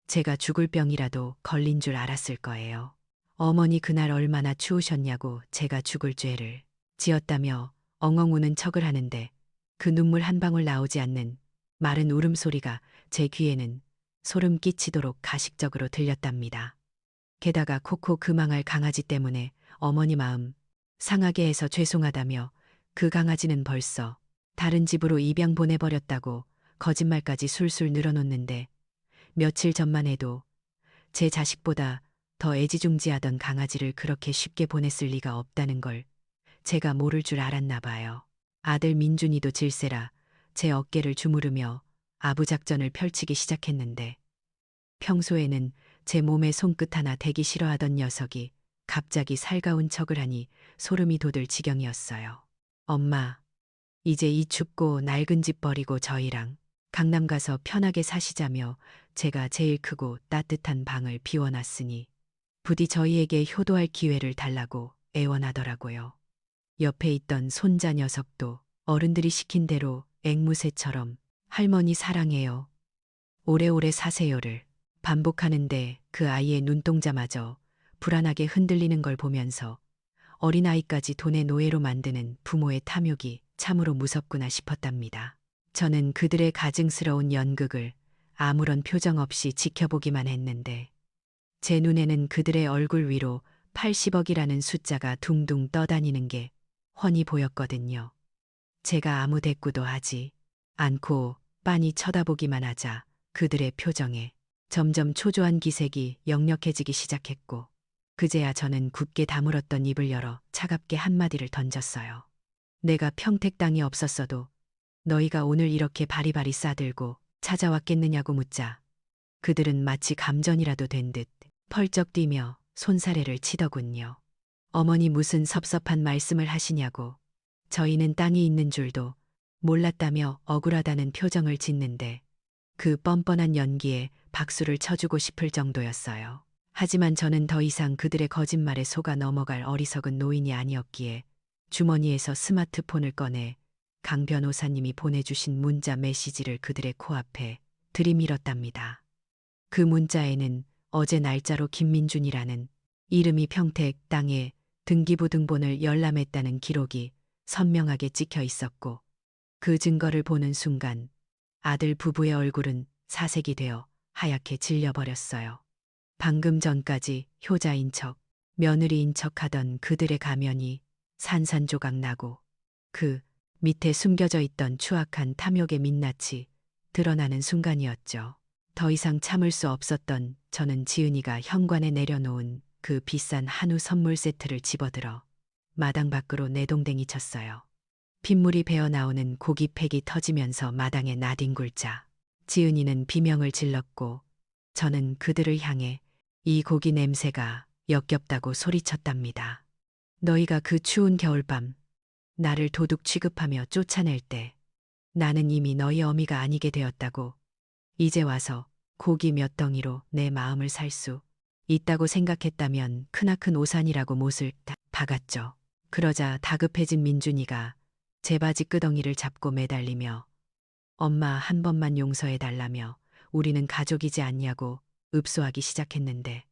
제가 죽을 병이라도 걸린 줄 알았을 거예요. 어머니 그날 얼마나 추우셨냐고 제가 죽을 죄를 지었다며 엉엉 우는 척을 하는데 그 눈물 한 방울 나오지 않는 마른 울음소리가 제 귀에는 소름 끼치도록 가식적으로 들렸답니다. 게다가 코코 그 망할 강아지 때문에 어머니 마음 상하게 해서 죄송하다며 그 강아지는 벌써 다른 집으로 입양 보내버렸다고 거짓말까지 술술 늘어놓는데 며칠 전만 해도 제 자식보다 더 애지중지하던 강아지를 그렇게 쉽게 보냈을 리가 없다는 걸 제가 모를 줄 알았나 봐요. 아들 민준이도 질세라 제 어깨를 주무르며 아부작전을 펼치기 시작했는데 평소에는 제 몸에 손끝 하나 대기 싫어하던 녀석이 갑자기 살가운 척을 하니 소름이 돋을 지경이었어요. 엄마, 이제 이 춥고 낡은 집 버리고 저희랑 강남 가서 편하게 사시자며 제가 제일 크고 따뜻한 방을 비워놨으니 부디 저희에게 효도할 기회를 달라고 애원하더라고요. 옆에 있던 손자 녀석도 어른들이 시킨 대로 앵무새처럼 할머니 사랑해요. 오래오래 사세요를 반복하는데 그 아이의 눈동자마저 불안하게 흔들리는 걸 보면서 어린아이까지 돈의 노예로 만드는 부모의 탐욕이 참으로 무섭구나 싶었답니다. 저는 그들의 가증스러운 연극을 아무런 표정 없이 지켜보기만 했는데 제 눈에는 그들의 얼굴 위로 80억이라는 숫자가 둥둥 떠다니는 게 훤히 보였거든요. 제가 아무 대꾸도 하지 않고 빤히 쳐다보기만 하자 그들의 표정에 점점 초조한 기색이 역력해지기 시작했고 그제야 저는 굳게 다물었던 입을 열어 차갑게 한마디를 던졌어요. 내가 평택 땅이 없었어도 너희가 오늘 이렇게 바리바리 싸들고 찾아왔겠느냐고 묻자 그들은 마치 감전이라도 된 듯 펄쩍 뛰며 손사래를 치더군요. 어머니 무슨 섭섭한 말씀을 하시냐고 저희는 땅이 있는 줄도 몰랐다며 억울하다는 표정을 짓는데 그 뻔뻔한 연기에 박수를 쳐주고 싶을 정도였어요. 하지만 저는 더 이상 그들의 거짓말에 속아 넘어갈 어리석은 노인이 아니었기에 주머니에서 스마트폰을 꺼내 강 변호사님이 보내주신 문자 메시지를 그들의 코앞에 들이밀었답니다. 그 문자에는 어제 날짜로 김민준이라는 이름이 평택 땅에 등기부 등본을 열람했다는 기록이 선명하게 찍혀 있었고 그 증거를 보는 순간 아들 부부의 얼굴은 사색이 되어 하얗게 질려버렸어요. 방금 전까지 효자인 척, 며느리인 척하던 그들의 가면이 산산조각 나고 그 밑에 숨겨져 있던 추악한 탐욕의 민낯이 드러나는 순간이었죠. 더 이상 참을 수 없었던 저는 지은이가 현관에 내려놓은 그 비싼 한우 선물 세트를 집어들어 마당 밖으로 내동댕이 쳤어요. 핏물이 배어나오는 고기팩이 터지면서 마당에 나뒹굴자 지은이는 비명을 질렀고 저는 그들을 향해 이 고기 냄새가 역겹다고 소리쳤답니다. 너희가 그 추운 겨울밤 나를 도둑 취급하며 쫓아낼 때 나는 이미 너희 어미가 아니게 되었다고 이제 와서 고기 몇 덩이로 내 마음을 살 수 있다고 생각했다면 크나큰 오산이라고 못을 박았죠. 그러자 다급해진 민준이가 제 바지 끄덩이를 잡고 매달리며 엄마 한 번만 용서해달라며 우리는 가족이지 않냐고 읍소하기 시작했는데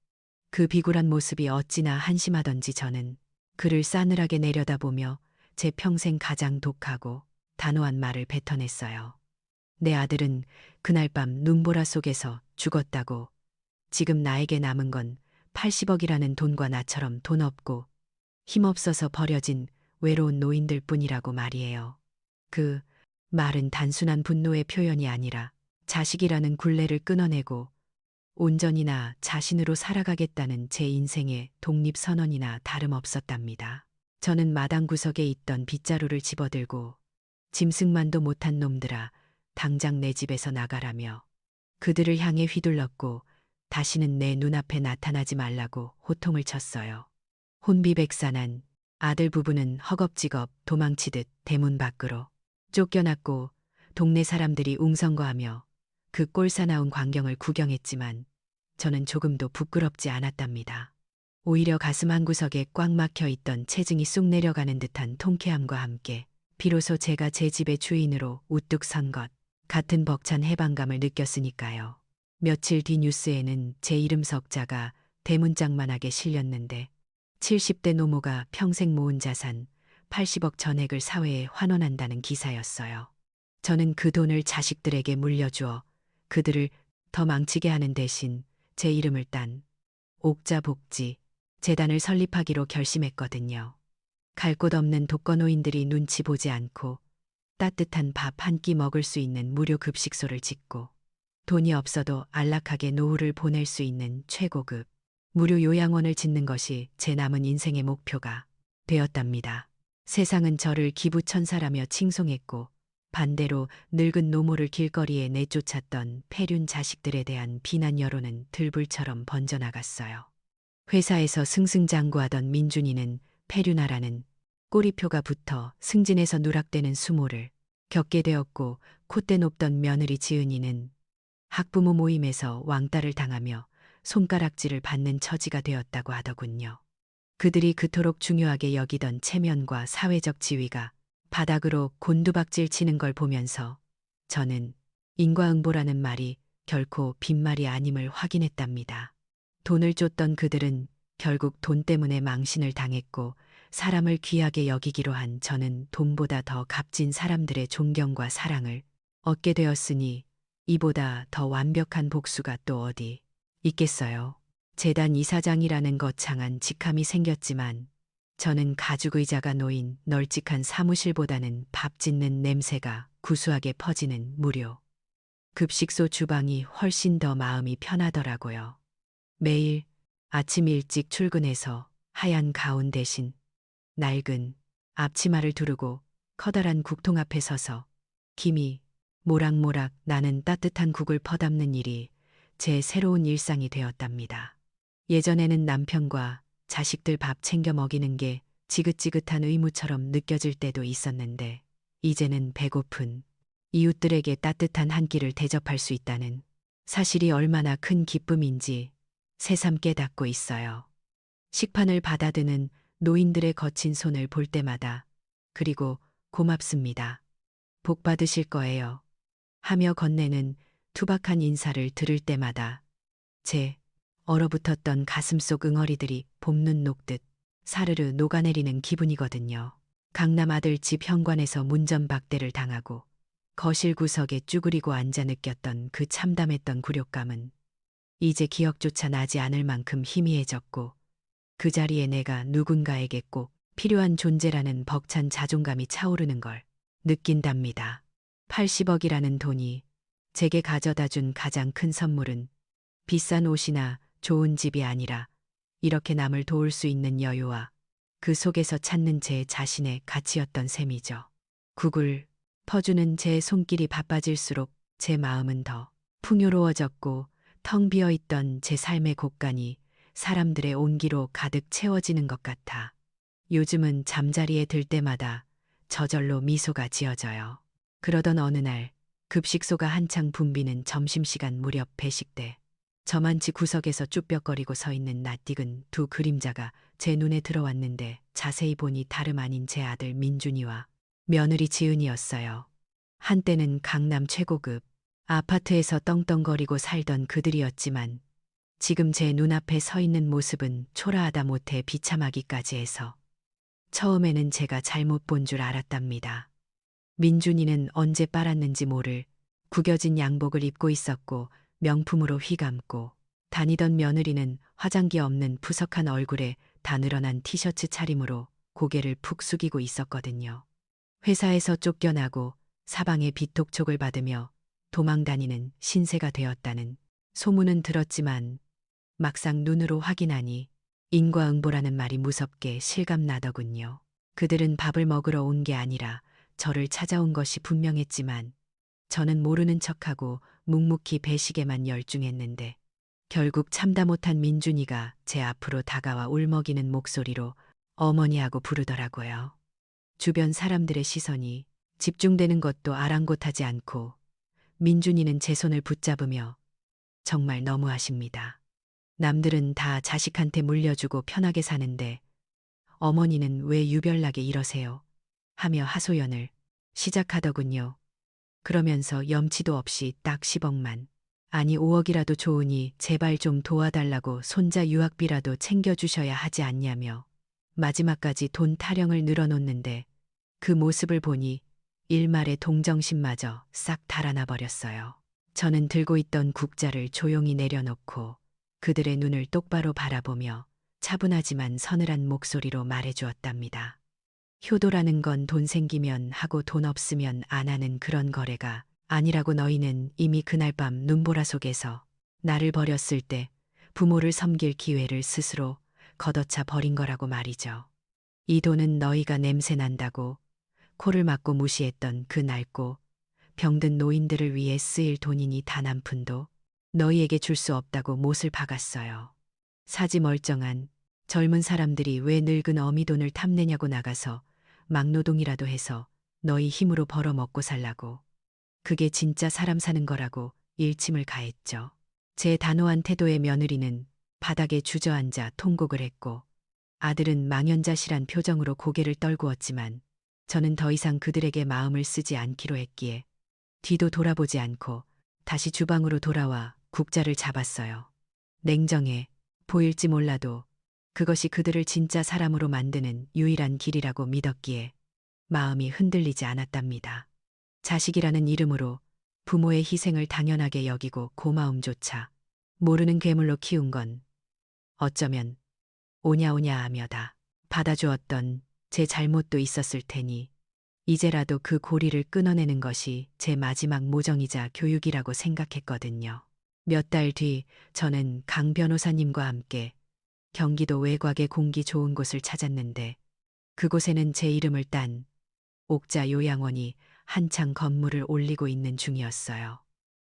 그 비굴한 모습이 어찌나 한심하던지 저는 그를 싸늘하게 내려다보며 제 평생 가장 독하고 단호한 말을 뱉어냈어요. 내 아들은 그날 밤 눈보라 속에서 죽었다고. 지금 나에게 남은 건 80억이라는 돈과 나처럼 돈 없고 힘없어서 버려진 외로운 노인들 뿐이라고 말이에요. 그 말은 단순한 분노의 표현이 아니라 자식이라는 굴레를 끊어내고 온전히나 자신으로 살아가겠다는 제 인생의 독립선언이나 다름없었답니다. 저는 마당 구석에 있던 빗자루를 집어들고 짐승만도 못한 놈들아 당장 내 집에서 나가라며 그들을 향해 휘둘렀고 다시는 내 눈앞에 나타나지 말라고 호통을 쳤어요. 혼비백산한 아들 부부는 허겁지겁 도망치듯 대문 밖으로 쫓겨났고 동네 사람들이 웅성거하며 그 꼴사나운 광경을 구경했지만 저는 조금도 부끄럽지 않았답니다. 오히려 가슴 한구석에 꽉 막혀 있던 체증이 쑥 내려가는 듯한 통쾌함과 함께 비로소 제가 제 집의 주인으로 우뚝 선 것 같은 벅찬 해방감을 느꼈으니까요. 며칠 뒤 뉴스에는 제 이름 석자가 대문짝만하게 실렸는데 70대 노모가 평생 모은 자산 80억 전액을 사회에 환원한다는 기사였어요. 저는 그 돈을 자식들에게 물려주어 그들을 더 망치게 하는 대신 제 이름을 딴 옥자복지 재단을 설립하기로 결심했거든요. 갈 곳 없는 독거노인들이 눈치 보지 않고 따뜻한 밥 한 끼 먹을 수 있는 무료 급식소를 짓고 돈이 없어도 안락하게 노후를 보낼 수 있는 최고급 무료 요양원을 짓는 것이 제 남은 인생의 목표가 되었답니다. 세상은 저를 기부천사라며 칭송했고 반대로 늙은 노모를 길거리에 내쫓았던 폐륜 자식들에 대한 비난 여론은 들불처럼 번져나갔어요. 회사에서 승승장구하던 민준이는 폐륜하라는 꼬리표가 붙어 승진해서 누락되는 수모를 겪게 되었고 콧대 높던 며느리 지은이는 학부모 모임에서 왕따를 당하며 손가락질을 받는 처지가 되었다고 하더군요. 그들이 그토록 중요하게 여기던 체면과 사회적 지위가 바닥으로 곤두박질 치는 걸 보면서 저는 인과응보라는 말이 결코 빈말이 아님을 확인했답니다. 돈을 쫓던 그들은 결국 돈 때문에 망신을 당했고 사람을 귀하게 여기기로 한 저는 돈보다 더 값진 사람들의 존경과 사랑을 얻게 되었으니 이보다 더 완벽한 복수가 또 어디 있겠어요. 재단 이사장이라는 거창한 직함이 생겼지만 저는 가죽의자가 놓인 널찍한 사무실보다는 밥 짓는 냄새가 구수하게 퍼지는 무료 급식소 주방이 훨씬 더 마음이 편하더라고요. 매일 아침 일찍 출근해서 하얀 가운 대신 낡은 앞치마를 두르고 커다란 국통 앞에 서서 김이 모락모락 나는 따뜻한 국을 퍼담는 일이 제 새로운 일상이 되었답니다. 예전에는 남편과 자식들 밥 챙겨 먹이는 게 지긋지긋한 의무처럼 느껴질 때도 있었는데 이제는 배고픈 이웃들에게 따뜻한 한 끼를 대접할 수 있다는 사실이 얼마나 큰 기쁨인지 새삼 깨닫고 있어요. 식판을 받아드는 노인들의 거친 손을 볼 때마다 그리고 고맙습니다. 복 받으실 거예요. 하며 건네는 투박한 인사를 들을 때마다 제 얼어붙었던 가슴속 응어리들이 봄눈 녹듯 사르르 녹아내리는 기분이거든요. 강남 아들집 현관에서 문전박대를 당하고 거실 구석에 쭈그리고 앉아 느꼈던 그 참담했던 굴욕감은 이제 기억조차 나지 않을 만큼 희미해졌고 그 자리에 내가 누군가에게 꼭 필요한 존재라는 벅찬 자존감이 차오르는 걸 느낀답니다. 80억이라는 돈이 제게 가져다준 가장 큰 선물은 비싼 옷이나 좋은 집이 아니라 이렇게 남을 도울 수 있는 여유와 그 속에서 찾는 제 자신의 가치였던 셈이죠. 국을 퍼주는 제 손길이 바빠질수록 제 마음은 더 풍요로워졌고 텅 비어있던 제 삶의 곳간이 사람들의 온기로 가득 채워지는 것 같아 요즘은 잠자리에 들 때마다 저절로 미소가 지어져요. 그러던 어느 날 급식소가 한창 붐비는 점심시간 무렵 배식대 저만치 구석에서 쭈뼛거리고 서 있는 낯익은 두 그림자가 제 눈에 들어왔는데 자세히 보니 다름 아닌 제 아들 민준이와 며느리 지은이었어요. 한때는 강남 최고급 아파트에서 떵떵거리고 살던 그들이었지만 지금 제 눈앞에 서 있는 모습은 초라하다 못해 비참하기까지 해서 처음에는 제가 잘못 본 줄 알았답니다. 민준이는 언제 빨았는지 모를 구겨진 양복을 입고 있었고 명품으로 휘감고 다니던 며느리는 화장기 없는 푸석한 얼굴에 다 늘어난 티셔츠 차림으로 고개를 푹 숙이고 있었거든요. 회사에서 쫓겨나고 사방에 비톡촉을 받으며 도망다니는 신세가 되었다는 소문은 들었지만 막상 눈으로 확인하니 인과응보라는 말이 무섭게 실감나더군요. 그들은 밥을 먹으러 온 게 아니라 저를 찾아온 것이 분명했지만 저는 모르는 척하고 묵묵히 배식에만 열중했는데 결국 참다 못한 민준이가 제 앞으로 다가와 울먹이는 목소리로 어머니하고 부르더라고요. 주변 사람들의 시선이 집중되는 것도 아랑곳하지 않고 민준이는 제 손을 붙잡으며 정말 너무하십니다. 남들은 다 자식한테 물려주고 편하게 사는데 어머니는 왜 유별나게 이러세요? 하며 하소연을 시작하더군요. 그러면서 염치도 없이 딱 10억만, 아니 5억이라도 좋으니 제발 좀 도와달라고 손자 유학비라도 챙겨주셔야 하지 않냐며 마지막까지 돈 타령을 늘어놓는데 그 모습을 보니 일말의 동정심마저 싹 달아나 버렸어요. 저는 들고 있던 국자를 조용히 내려놓고 그들의 눈을 똑바로 바라보며 차분하지만 서늘한 목소리로 말해주었답니다. 효도라는 건 돈 생기면 하고 돈 없으면 안 하는 그런 거래가 아니라고. 너희는 이미 그날 밤 눈보라 속에서 나를 버렸을 때 부모를 섬길 기회를 스스로 걷어차 버린 거라고 말이죠. 이 돈은 너희가 냄새 난다고 코를 막고 무시했던 그 낡고 병든 노인들을 위해 쓰일 돈이니 단 한 푼도 너희에게 줄 수 없다고 못을 박았어요. 사지 멀쩡한 젊은 사람들이 왜 늙은 어미 돈을 탐내냐고 나가서 막노동이라도 해서 너희 힘으로 벌어 먹고 살라고. 그게 진짜 사람 사는 거라고 일침을 가했죠. 제 단호한 태도에 며느리는 바닥에 주저앉아 통곡을 했고 아들은 망연자실한 표정으로 고개를 떨구었지만 저는 더 이상 그들에게 마음을 쓰지 않기로 했기에 뒤도 돌아보지 않고 다시 주방으로 돌아와 국자를 잡았어요. 냉정해 보일지 몰라도 그것이 그들을 진짜 사람으로 만드는 유일한 길이라고 믿었기에 마음이 흔들리지 않았답니다. 자식이라는 이름으로 부모의 희생을 당연하게 여기고 고마움조차 모르는 괴물로 키운 건 어쩌면 오냐오냐 하며다 받아주었던 제 잘못도 있었을 테니 이제라도 그 고리를 끊어내는 것이 제 마지막 모정이자 교육이라고 생각했거든요. 몇 달 뒤 저는 강 변호사님과 함께 경기도 외곽의 공기 좋은 곳을 찾았는데 그곳에는 제 이름을 딴 옥자 요양원이 한창 건물을 올리고 있는 중이었어요.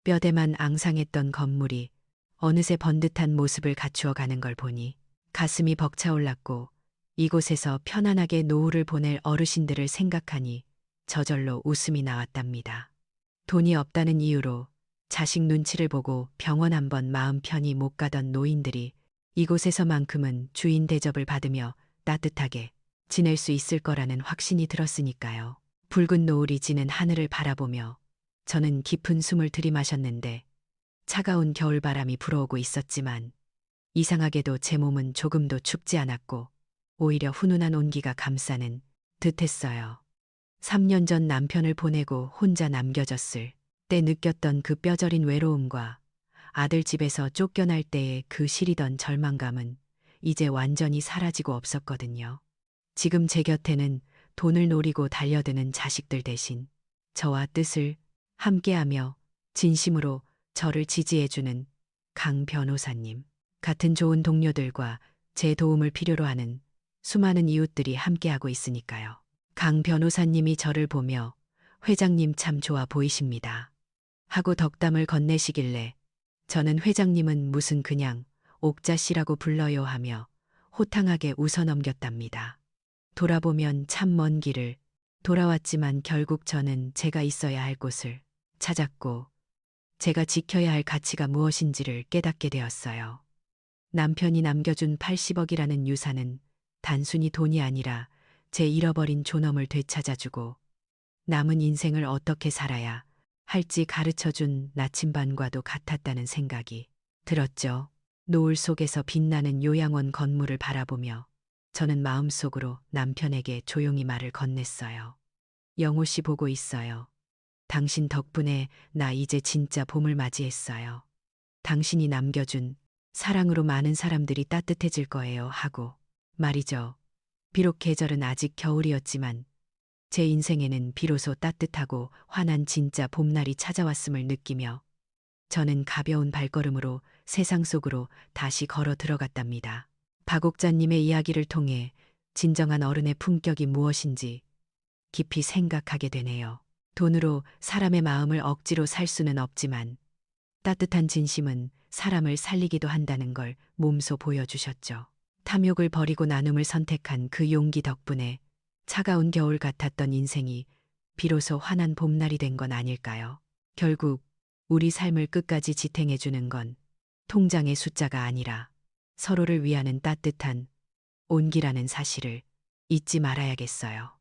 뼈대만 앙상했던 건물이 어느새 번듯한 모습을 갖추어 가는 걸 보니 가슴이 벅차올랐고 이곳에서 편안하게 노후를 보낼 어르신들을 생각하니 저절로 웃음이 나왔답니다. 돈이 없다는 이유로 자식 눈치를 보고 병원 한번 마음 편히 못 가던 노인들이 이곳에서만큼은 주인 대접을 받으며 따뜻하게 지낼 수 있을 거라는 확신이 들었으니까요. 붉은 노을이 지는 하늘을 바라보며 저는 깊은 숨을 들이마셨는데 차가운 겨울바람이 불어오고 있었지만 이상하게도 제 몸은 조금도 춥지 않았고 오히려 훈훈한 온기가 감싸는 듯했어요. 3년 전 남편을 보내고 혼자 남겨졌을 때 느꼈던 그 뼈저린 외로움과 아들 집에서 쫓겨날 때의 그 시리던 절망감은 이제 완전히 사라지고 없었거든요. 지금 제 곁에는 돈을 노리고 달려드는 자식들 대신 저와 뜻을 함께하며 진심으로 저를 지지해주는 강 변호사님, 같은 좋은 동료들과 제 도움을 필요로 하는 수많은 이웃들이 함께하고 있으니까요. 강 변호사님이 저를 보며 회장님 참 좋아 보이십니다 하고 덕담을 건네시길래 저는 회장님은 무슨 그냥 옥자 씨라고 불러요 하며 호탕하게 웃어넘겼답니다. 돌아보면 참 먼 길을 돌아왔지만 결국 저는 제가 있어야 할 곳을 찾았고 제가 지켜야 할 가치가 무엇인지를 깨닫게 되었어요. 남편이 남겨준 80억이라는 유산은 단순히 돈이 아니라 제 잃어버린 존엄을 되찾아주고 남은 인생을 어떻게 살아야 할지 가르쳐준 나침반과도 같았다는 생각이 들었죠. 노을 속에서 빛나는 요양원 건물을 바라보며 저는 마음속으로 남편에게 조용히 말을 건넸어요. 영호 씨 보고 있어요. 당신 덕분에 나 이제 진짜 봄을 맞이했어요. 당신이 남겨준 사랑으로 많은 사람들이 따뜻해질 거예요 하고 말이죠. 비록 계절은 아직 겨울이었지만 제 인생에는 비로소 따뜻하고 환한 진짜 봄날이 찾아왔음을 느끼며 저는 가벼운 발걸음으로 세상 속으로 다시 걸어 들어갔답니다. 박옥자님의 이야기를 통해 진정한 어른의 품격이 무엇인지 깊이 생각하게 되네요. 돈으로 사람의 마음을 억지로 살 수는 없지만 따뜻한 진심은 사람을 살리기도 한다는 걸 몸소 보여주셨죠. 탐욕을 버리고 나눔을 선택한 그 용기 덕분에 차가운 겨울 같았던 인생이 비로소 환한 봄날이 된 건 아닐까요? 결국 우리 삶을 끝까지 지탱해주는 건 통장의 숫자가 아니라 서로를 위하는 따뜻한 온기라는 사실을 잊지 말아야겠어요.